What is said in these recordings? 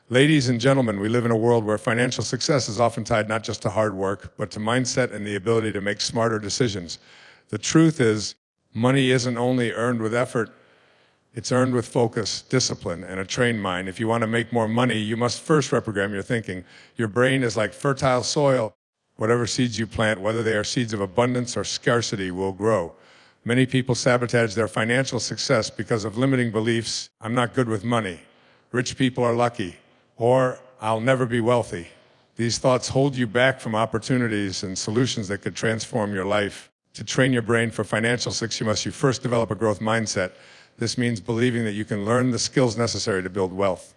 Ladies and gentlemen, we live in a world where financial success is often tied not just to hard work, but to mindset and the ability to make smarter decisions. The truth is, money isn't only earned with effort, it's earned with focus, discipline, and a trained mind. If you want to make more money, you must first reprogram your thinking. Your brain is like fertile soil. Whatever seeds you plant, whether they are seeds of abundance or scarcity, will grow. Many people sabotage their financial success because of limiting beliefs. I'm not good with money. Rich people are lucky. Or, I'll never be wealthy. These thoughts hold you back from opportunities and solutions that could transform your life. To train your brain for financial success, you first develop a growth mindset. This means believing that you can learn the skills necessary to build wealth.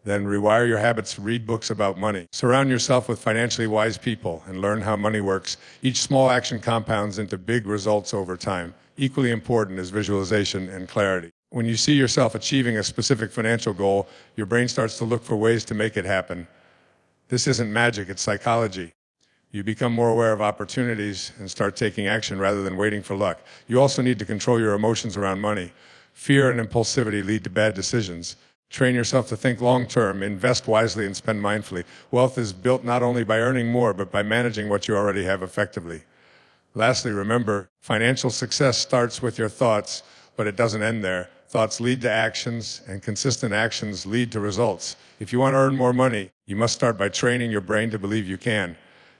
Then rewire your habits, read books about money. Surround yourself with financially wise people and learn how money works. Each small action compounds into big results over time. Equally important is visualization and clarity. When you see yourself achieving a specific financial goal, your brain starts to look for ways to make it happen. This isn't magic, it's psychology. You become more aware of opportunities and start taking action rather than waiting for luck. You also need to control your emotions around money. Fear and impulsivity lead to bad decisions. Train yourself to think long-term, invest wisely, and spend mindfully. Wealth is built not only by earning more, but by managing what you already have effectively. Lastly, remember, financial success starts with your thoughts, but it doesn't end there. Thoughts lead to actions, and consistent actions lead to results. If you want to earn more money, you must start by training your brain to believe you can.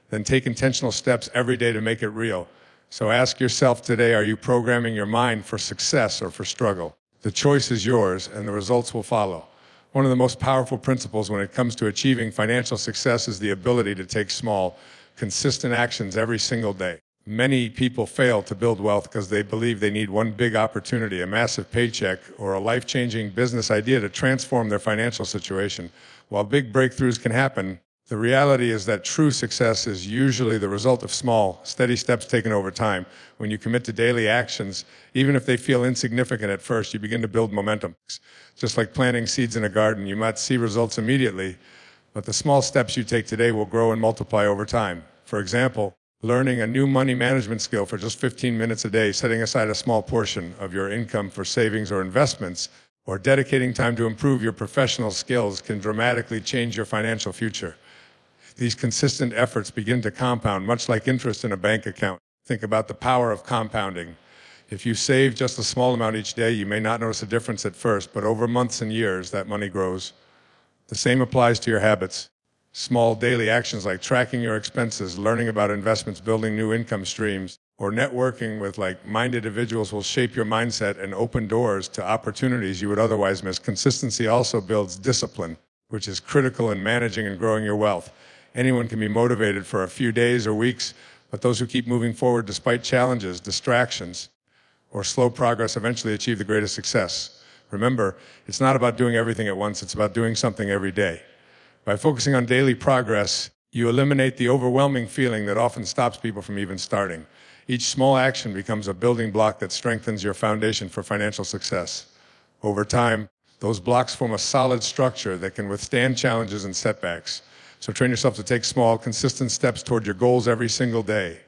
Then take intentional steps every day to make it real. So ask yourself today, are you programming your mind for success or for struggle? The choice is yours, and the results will follow. One of the most powerful principles when it comes to achieving financial success is the ability to take small, consistent actions every single day. Many people fail to build wealth because they believe they need one big opportunity, a massive paycheck, or a life-changing business idea to transform their financial situation. While big breakthroughs can happen, the reality is that true success is usually the result of small, steady steps taken over time. When you commit to daily actions, even if they feel insignificant at first, you begin to build momentum. Just like planting seeds in a garden, you might see results immediately, but the small steps you take today will grow and multiply over time. For example, learning a new money management skill for just 15 minutes a day, setting aside a small portion of your income for savings or investments, or dedicating time to improve your professional skills can dramatically change your financial future. These consistent efforts begin to compound, much like interest in a bank account. Think about the power of compounding. If you save just a small amount each day, you may not notice a difference at first, but over months and years, that money grows. The same applies to your habits. Small daily actions like tracking your expenses, learning about investments, building new income streams, or networking with like-minded individuals will shape your mindset and open doors to opportunities you would otherwise miss. Consistency also builds discipline, which is critical in managing and growing your wealth. Anyone can be motivated for a few days or weeks, but those who keep moving forward despite challenges, distractions, or slow progress eventually achieve the greatest success. Remember, it's not about doing everything at once, it's about doing something every day. By focusing on daily progress, you eliminate the overwhelming feeling that often stops people from even starting. Each small action becomes a building block that strengthens your foundation for financial success. Over time, those blocks form a solid structure that can withstand challenges and setbacks. So train yourself to take small, consistent steps toward your goals every single day.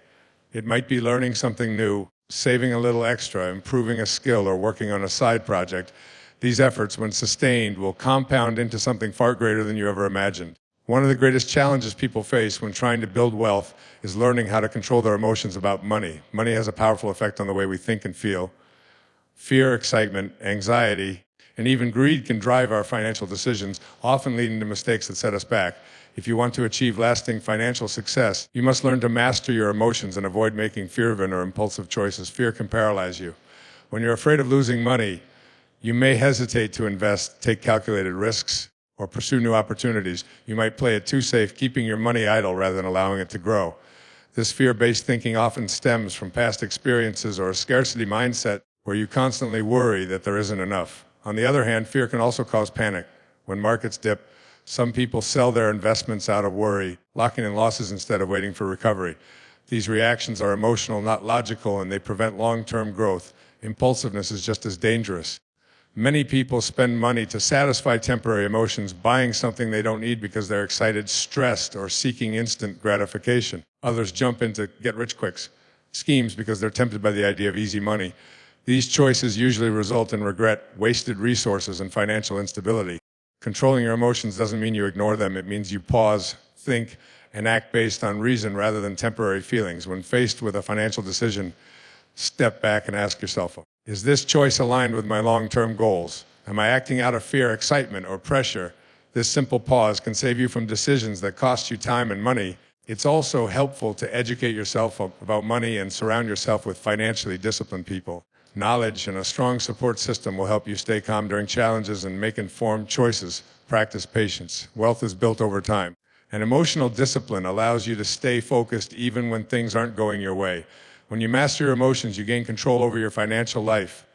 It might be learning something new, saving a little extra, improving a skill, or working on a side project. These efforts, when sustained, will compound into something far greater than you ever imagined. One of the greatest challenges people face when trying to build wealth is learning how to control their emotions about money. Money has a powerful effect on the way we think and feel. Fear, excitement, anxiety, and even greed can drive our financial decisions, often leading to mistakes that set us back. If you want to achieve lasting financial success, you must learn to master your emotions and avoid making fear-driven or impulsive choices. Fear can paralyze you. When you're afraid of losing money, you may hesitate to invest, take calculated risks, or pursue new opportunities. You might play it too safe, keeping your money idle rather than allowing it to grow. This fear-based thinking often stems from past experiences or a scarcity mindset where you constantly worry that there isn't enough. On the other hand, fear can also cause panic. When markets dip, some people sell their investments out of worry, locking in losses instead of waiting for recovery. These reactions are emotional, not logical, and they prevent long-term growth. Impulsiveness is just as dangerous. Many people spend money to satisfy temporary emotions, buying something they don't need because they're excited, stressed, or seeking instant gratification. Others jump into get-rich-quick schemes because they're tempted by the idea of easy money. These choices usually result in regret, wasted resources, and financial instability. Controlling your emotions doesn't mean you ignore them. It means you pause, think, and act based on reason rather than temporary feelings. When faced with a financial decision, step back and ask yourself, is this choice aligned with my long-term goals? Am I acting out of fear, excitement, or pressure? This simple pause can save you from decisions that cost you time and money. It's also helpful to educate yourself about money and surround yourself with financially disciplined people. Knowledge and a strong support system will help you stay calm during challenges and make informed choices. Practice patience. Wealth is built over time. And emotional discipline allows you to stay focused even when things aren't going your way. When you master your emotions, you gain control over your financial life.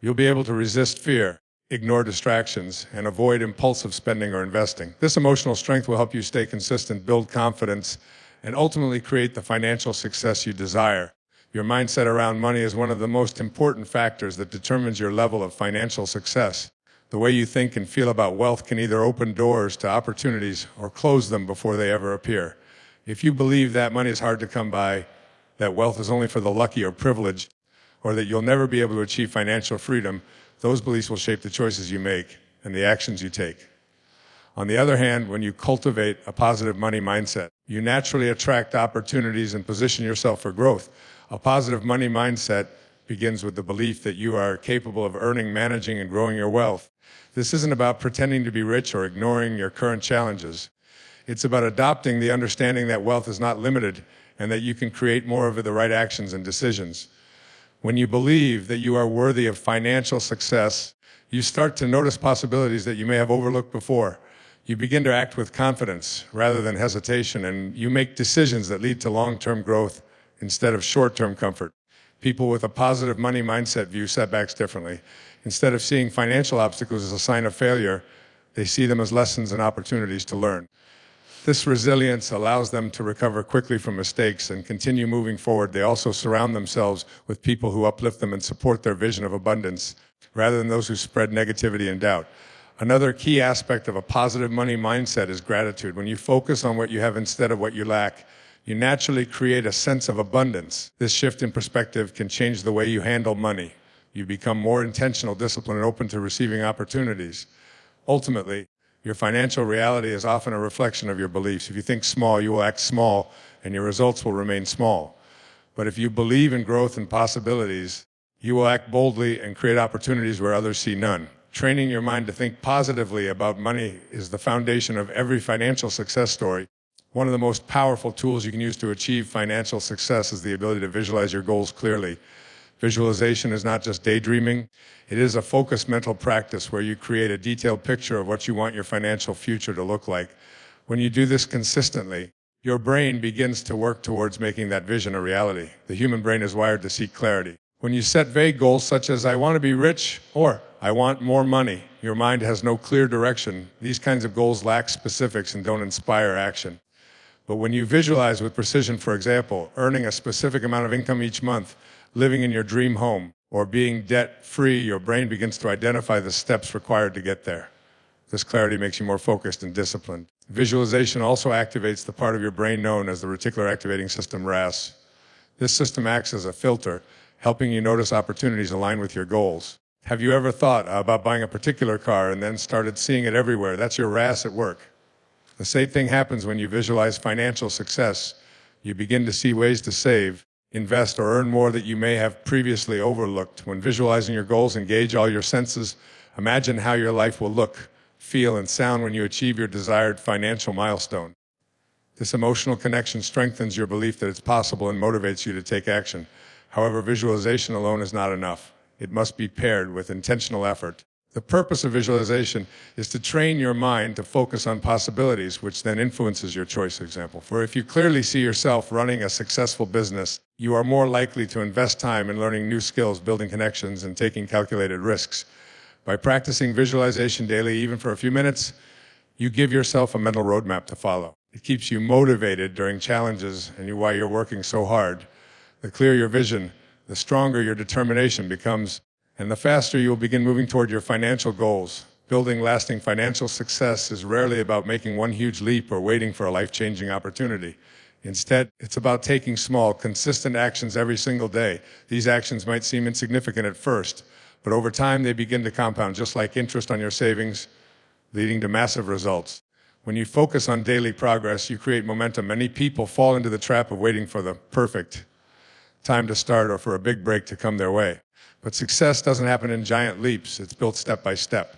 You'll be able to resist fear, ignore distractions, and avoid impulsive spending or investing. This emotional strength will help you stay consistent, build confidence, and ultimately create the financial success you desire. Your mindset around money is one of the most important factors that determines your level of financial success. The way you think and feel about wealth can either open doors to opportunities or close them before they ever appear. If you believe that money is hard to come by, that wealth is only for the lucky or privileged, or that you'll never be able to achieve financial freedom, those beliefs will shape the choices you make and the actions you take. On the other hand, when you cultivate a positive money mindset, you naturally attract opportunities and position yourself for growth. A positive money mindset begins with the belief that you are capable of earning, managing, and growing your wealth. This isn't about pretending to be rich or ignoring your current challenges. It's about adopting the understanding that wealth is not limited and that you can create more of the right actions and decisions. When you believe that you are worthy of financial success, you start to notice possibilities that you may have overlooked before. You begin to act with confidence rather than hesitation, and you make decisions that lead to long-term growth instead of short-term comfort. People with a positive money mindset view setbacks differently. Instead of seeing financial obstacles as a sign of failure, they see them as lessons and opportunities to learn. This resilience allows them to recover quickly from mistakes and continue moving forward. They also surround themselves with people who uplift them and support their vision of abundance, rather than those who spread negativity and doubt. Another key aspect of a positive money mindset is gratitude. When you focus on what you have instead of what you lack, you naturally create a sense of abundance. This shift in perspective can change the way you handle money. You become more intentional, disciplined, and open to receiving opportunities. Ultimately, your financial reality is often a reflection of your beliefs. If you think small, you will act small, and your results will remain small. But if you believe in growth and possibilities, you will act boldly and create opportunities where others see none. Training your mind to think positively about money is the foundation of every financial success story. One of the most powerful tools you can use to achieve financial success is the ability to visualize your goals clearly. Visualization is not just daydreaming. It is a focused mental practice where you create a detailed picture of what you want your financial future to look like. When you do this consistently, your brain begins to work towards making that vision a reality. The human brain is wired to seek clarity. When you set vague goals such as, I want to be rich, or I want more money, your mind has no clear direction. These kinds of goals lack specifics and don't inspire action. But when you visualize with precision, for example, earning a specific amount of income each month, living in your dream home, or being debt-free, your brain begins to identify the steps required to get there. This clarity makes you more focused and disciplined. Visualization also activates the part of your brain known as the reticular activating system, RAS. This system acts as a filter, helping you notice opportunities aligned with your goals. Have you ever thought about buying a particular car and then started seeing it everywhere? That's your RAS at work. The same thing happens when you visualize financial success. You begin to see ways to save, invest, or earn more that you may have previously overlooked. When visualizing your goals, engage all your senses. Imagine how your life will look, feel, and sound when you achieve your desired financial milestone. This emotional connection strengthens your belief that it's possible and motivates you to take action. However, visualization alone is not enough. It must be paired with intentional effort. The purpose of visualization is to train your mind to focus on possibilities, which then influences your choice example. For if you clearly see yourself running a successful business, you are more likely to invest time in learning new skills, building connections, and taking calculated risks. By practicing visualization daily, even for a few minutes, you give yourself a mental roadmap to follow. It keeps you motivated during challenges and while you're working so hard. The clearer your vision, the stronger your determination becomes, and the faster you will begin moving toward your financial goals. Building lasting financial success is rarely about making one huge leap or waiting for a life-changing opportunity. Instead, it's about taking small, consistent actions every single day. These actions might seem insignificant at first, but over time they begin to compound, just like interest on your savings. leading to massive results. When you focus on daily progress, you create momentum. Many people fall into the trap of waiting for the perfect time to start or for a big break to come their way. But success doesn't happen in giant leaps. It's built step by step.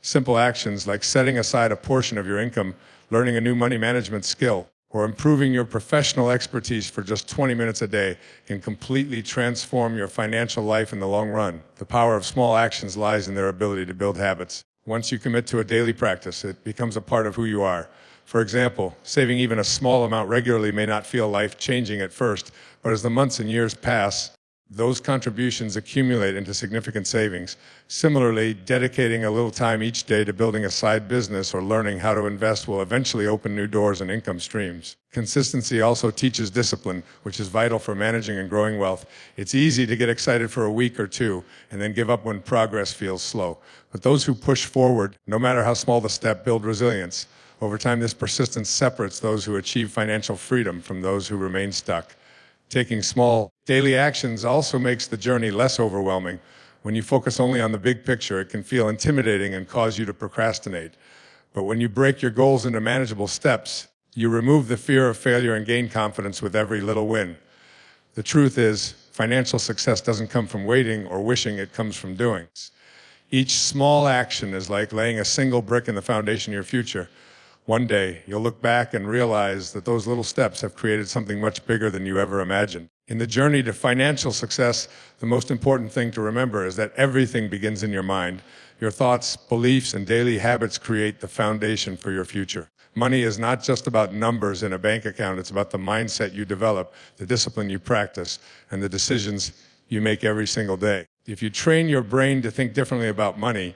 Simple actions like setting aside a portion of your income, learning a new money management skill, or improving your professional expertise for just 20 minutes a day can completely transform your financial life in the long run. The power of small actions lies in their ability to build habits. Once you commit to a daily practice, it becomes a part of who you are. For example, saving even a small amount regularly may not feel life-changing at first, but as the months and years pass, those contributions accumulate into significant savings. Similarly, dedicating a little time each day to building a side business or learning how to invest will eventually open new doors and income streams. Consistency also teaches discipline, which is vital for managing and growing wealth. It's easy to get excited for a week or two and then give up when progress feels slow. But those who push forward, no matter how small the step, build resilience. Over time, this persistence separates those who achieve financial freedom from those who remain stuck. Taking small daily actions also makes the journey less overwhelming. When you focus only on the big picture, it can feel intimidating and cause you to procrastinate. But when you break your goals into manageable steps, you remove the fear of failure and gain confidence with every little win. The truth is, financial success doesn't come from waiting or wishing, it comes from doing. Each small action is like laying a single brick in the foundation of your future. One day, you'll look back and realize that those little steps have created something much bigger than you ever imagined. In the journey to financial success, the most important thing to remember is that everything begins in your mind. Your thoughts, beliefs, and daily habits create the foundation for your future. Money is not just about numbers in a bank account. It's about the mindset you develop, the discipline you practice, and the decisions you make every single day. If you train your brain to think differently about money,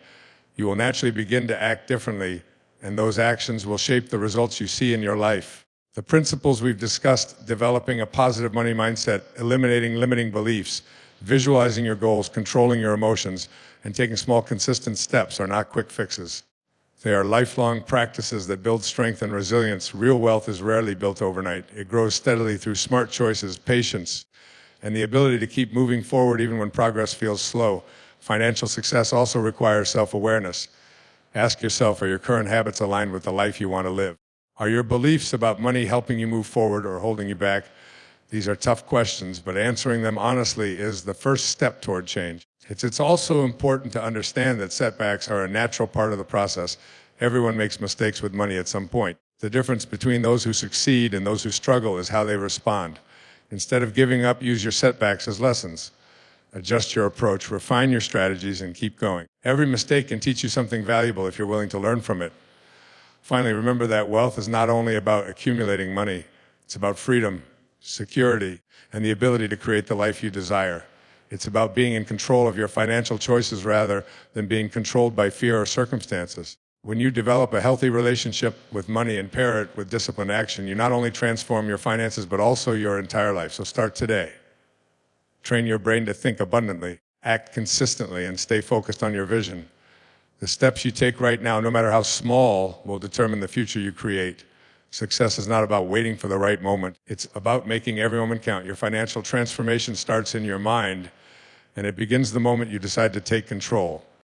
you will naturally begin to act differently, and those actions will shape the results you see in your life. The principles we've discussed, developing a positive money mindset, eliminating limiting beliefs, visualizing your goals, controlling your emotions, and taking small, consistent steps are not quick fixes. They are lifelong practices that build strength and resilience. Real wealth is rarely built overnight. It grows steadily through smart choices, patience, and the ability to keep moving forward even when progress feels slow. Financial success also requires self-awareness. Ask yourself, are your current habits aligned with the life you want to live? Are your beliefs about money helping you move forward or holding you back? These are tough questions, but answering them honestly is the first step toward change. It's also important to understand that setbacks are a natural part of the process. Everyone makes mistakes with money at some point. The difference between those who succeed and those who struggle is how they respond. Instead of giving up, use your setbacks as lessons. Adjust your approach, refine your strategies, and keep going. Every mistake can teach you something valuable if you're willing to learn from it. Finally, remember that wealth is not only about accumulating money. It's about freedom, security, and the ability to create the life you desire. It's about being in control of your financial choices rather than being controlled by fear or circumstances. When you develop a healthy relationship with money and pair it with disciplined action, you not only transform your finances but also your entire life. So start today. Train your brain to think abundantly, act consistently, and stay focused on your vision. The steps you take right now, no matter how small, will determine the future you create. Success is not about waiting for the right moment. It's about making every moment count. Your financial transformation starts in your mind, and it begins the moment you decide to take control.